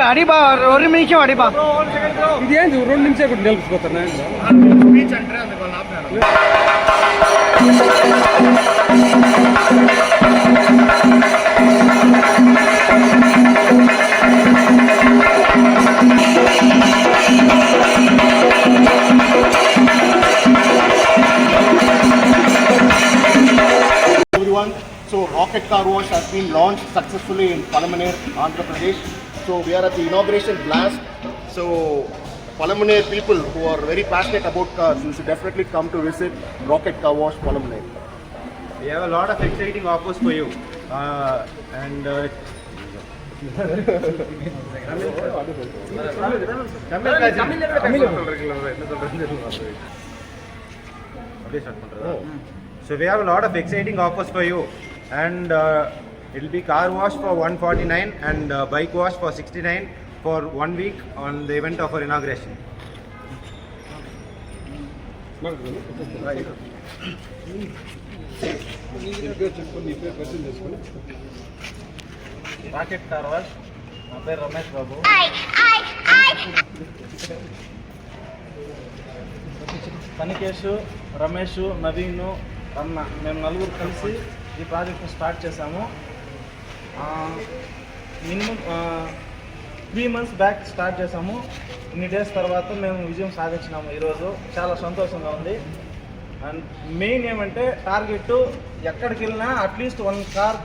అడిబా 2 నిమిషం అడిబా ఇదేంటి 2 నిమిషాలు కూడా నిలిపిపోతాను So Rocket Car Wash has been launched successfully in Palamaner, Andhra Pradesh. So we are at the inauguration blast. So Palamaner people who are very passionate about cars, you should definitely come to visit Rocket Car Wash, Palamaner. We have a lot of exciting offers for you. So we have a lot of exciting offers for you, and it will be car wash for 149 and bike wash for 69 for 1 week on the event of our inauguration. Rocket Car Wash, నా పేరు రమేష్ బాబు. తనికేష్, రమేష్, నవీన్, రమణ మేము నలుగురు కలిసి ఈ ప్రాజెక్ట్ని start చేశాము. Minimum 3 months back start చేసాము. ఇన్ని డేస్ తర్వాత మేము విజయం సాధించినాము. ఈరోజు చాలా సంతోషంగా ఉంది. అండ్ మెయిన్ ఏమంటే టార్గెట్ ఎక్కడికి వెళ్ళినా అట్లీస్ట్ 1 కార్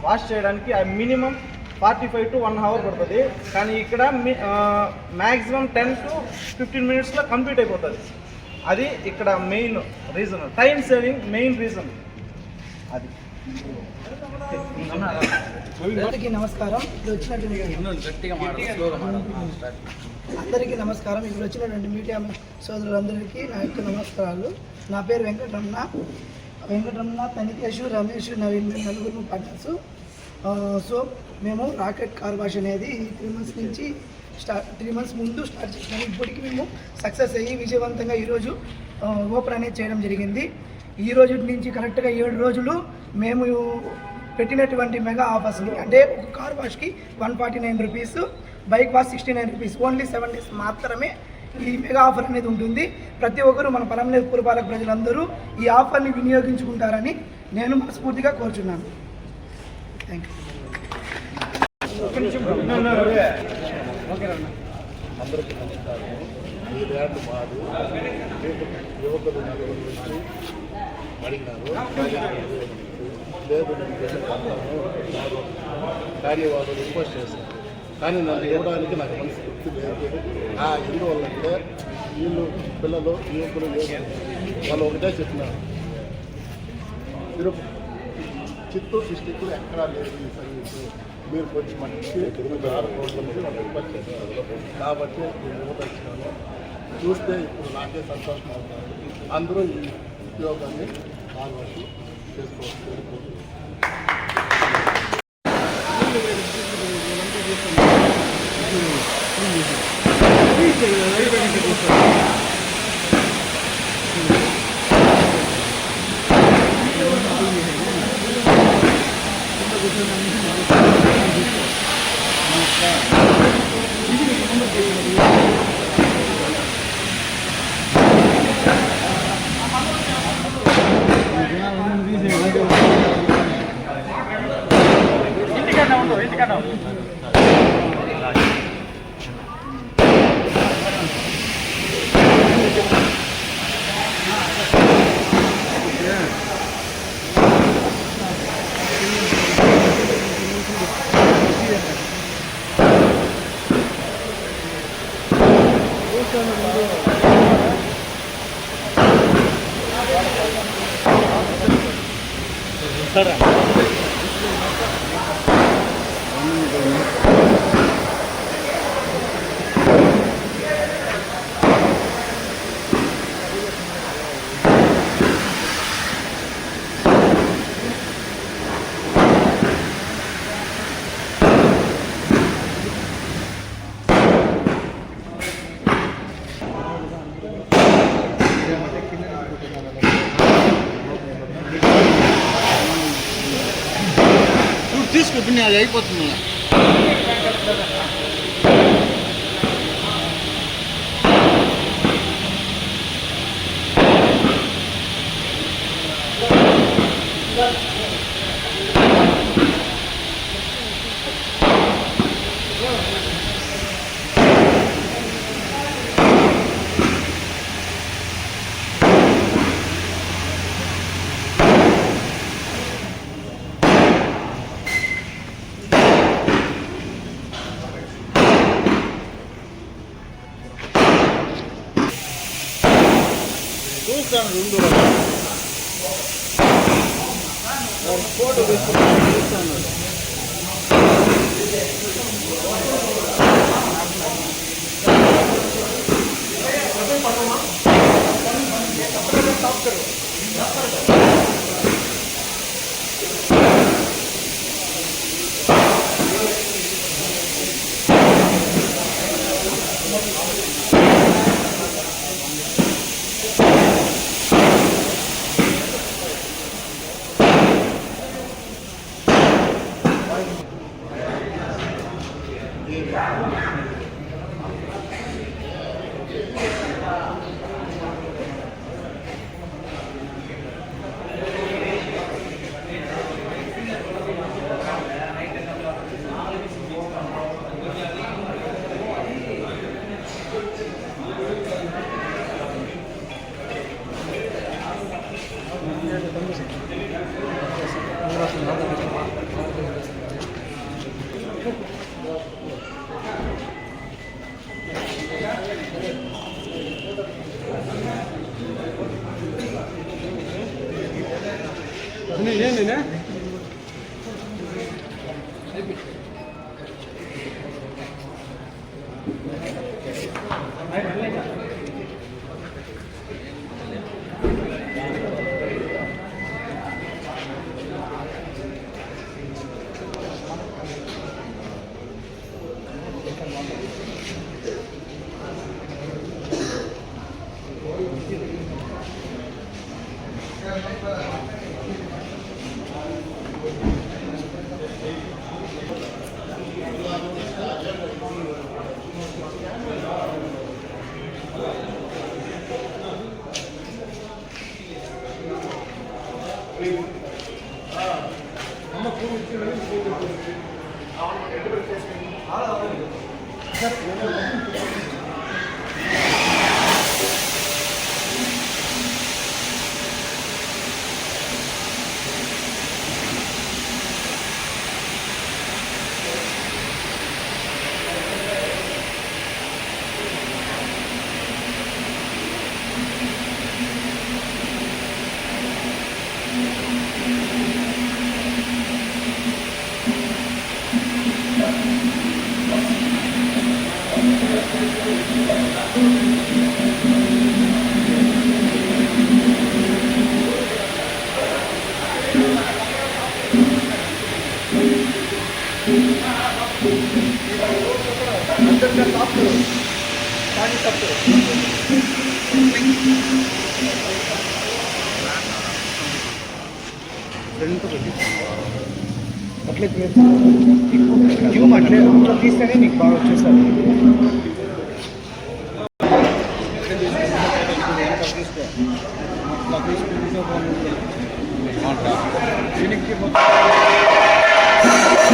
వాష్ చేయడానికి మినిమం 45 to 1 hour పడుతుంది. కానీ ఇక్కడ మ్యాక్సిమం 10 to 15 minutesలో కంప్లీట్ అయిపోతుంది. అది ఇక్కడ main reason, time saving main reason అది. అందరికీ నమస్కారం. ఇప్పుడు వచ్చినటువంటి మీడియా సోదరులందరికీ నా యొక్క నమస్కారాలు. నా పేరు వెంకటరమణ, తనికేష్, రమేష్, నవీన్, మేము నలుగురు పార్ట్నర్స్. సో మేము రాకెట్ కార్ వాష్ అనేది 3 months నుంచి 3 months ముందు స్టార్ట్ చేసినాము. ఇప్పటికి మేము సక్సెస్ అయ్యి విజయవంతంగా ఈరోజు ఓపెన్ అనేది చేయడం జరిగింది. ఈ రోజు నుంచి కరెక్ట్గా 7 రోజులు మేము పెట్టినటువంటి మెగా ఆఫర్స్ని, అంటే ఒక కార్ వాష్కి 149 rupees, bike wash 69 rupees, only 7 days మాత్రమే ఈ మెగా ఆఫర్ అనేది ఉంటుంది. ప్రతి ఒక్కరూ మన పలమనేరు పురపాలక ప్రజలందరూ ఈ ఆఫర్ని వినియోగించుకుంటారని నేను మనస్ఫూర్తిగా కోరుచున్నాను. Thank you. అందరికీ నమస్కారం. ఈ ర్యాండ్ మాది యువకులు నలుగురు నుంచి అడిగినారు, లేదు నేను పెట్టుకుంటాను కానీ వాళ్ళు రిక్వెస్ట్ చేశారు. కానీ నన్ను ఇవ్వడానికి నాకు మనసు తృప్తి లేదు. ఎందువల్ల అంటే వీళ్ళు పిల్లలు యువకులు వాళ్ళు ఒకటే చెప్పినారు, చిత్తూరు డిస్టిక్లో ఎక్కడా లేదు ఈ సర్వీసు, మీరు కొంచెం మంచి 6 రోజుల నుంచి వాళ్ళు రిక్వెస్ట్ చేస్తున్నారు. కాబట్టి నేను ఇవ్వదలిచినాను. చూస్తే ఇప్పుడు నాకే సంతోషం అవుతాను. అందరూ ఈ ఉద్యోగాన్ని పాల్గొని చేసుకోవచ్చు. ఇప్పుడు అది అయిపోతుంది. చూస్తాను 2 ఫోటో చూస్తాను. ఏంటి అట్లే ట్యూబ్ అట్లే తీస్తేనే మీకు బాగా వచ్చేస్తుంది.